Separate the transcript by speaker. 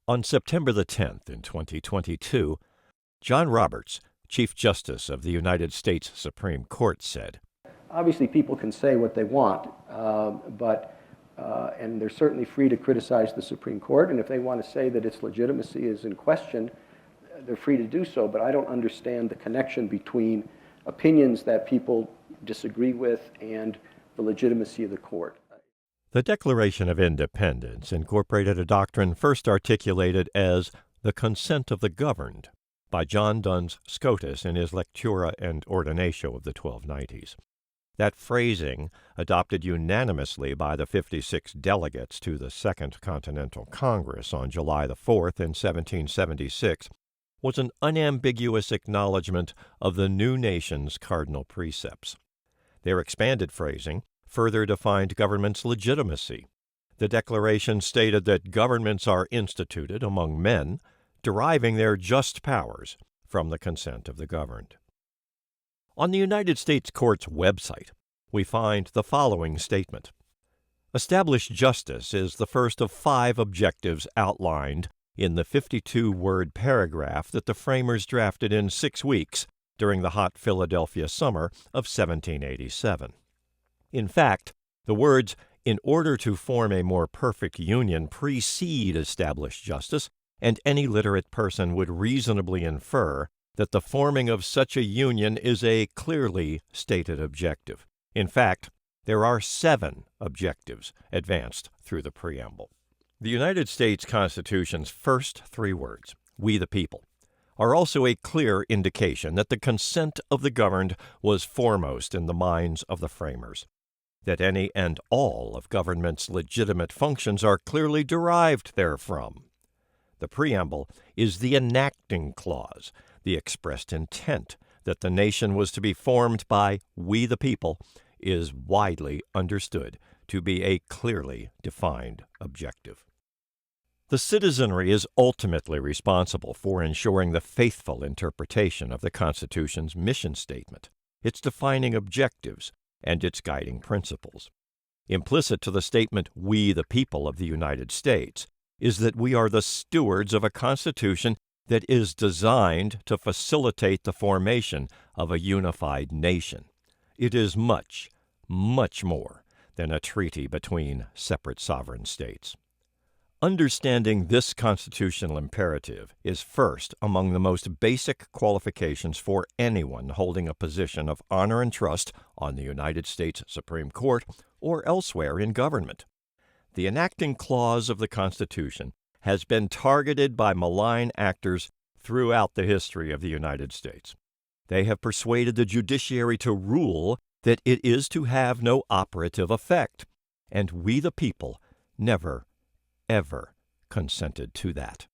Speaker 1: On September the 10th in 2022, John Roberts, Chief Justice of the United States Supreme Court, said,
Speaker 2: "Obviously, people can say what they want, and they're certainly free to criticize the Supreme Court, and if they want to say that its legitimacy is in question, they're free to do so, but I don't understand the connection between opinions that people disagree with and the legitimacy of the court."
Speaker 1: The Declaration of Independence incorporated a doctrine first articulated as the consent of the governed by John Duns Scotus in his Lectura and Ordinatio of the 1290s. That phrasing, adopted unanimously by the 56 delegates to the Second Continental Congress on July the 4th in 1776, was an unambiguous acknowledgment of the new nation's cardinal precepts. Their expanded phrasing further defined government's legitimacy. The Declaration stated that governments are instituted among men, deriving their just powers from the consent of the governed. On the United States Court's website, we find the following statement. Established justice is the first of 5 objectives outlined in the 52-word paragraph that the framers drafted in 6 weeks during the hot Philadelphia summer of 1787. In fact, the words, "in order to form a more perfect union," precede established justice, and any literate person would reasonably infer that the forming of such a union is a clearly stated objective. In fact, there are 7 objectives advanced through the preamble. The United States Constitution's first 3 words, "we the people," are also a clear indication that the consent of the governed was foremost in the minds of the framers, that any and all of government's legitimate functions are clearly derived therefrom. The preamble is the enacting clause, the expressed intent that the nation was to be formed by "we the people" is widely understood to be a clearly defined objective. The citizenry is ultimately responsible for ensuring the faithful interpretation of the Constitution's mission statement, its defining objectives, and its guiding principles. Implicit to the statement, "we the people of the United States," is that we are the stewards of a Constitution that is designed to facilitate the formation of a unified nation. It is much, much more than a treaty between separate sovereign states. Understanding this constitutional imperative is first among the most basic qualifications for anyone holding a position of honor and trust on the United States Supreme Court or elsewhere in government. The enacting clause of the Constitution has been targeted by malign actors throughout the history of the United States. They have persuaded the judiciary to rule that it is to have no operative effect, and we the people never, ever consented to that.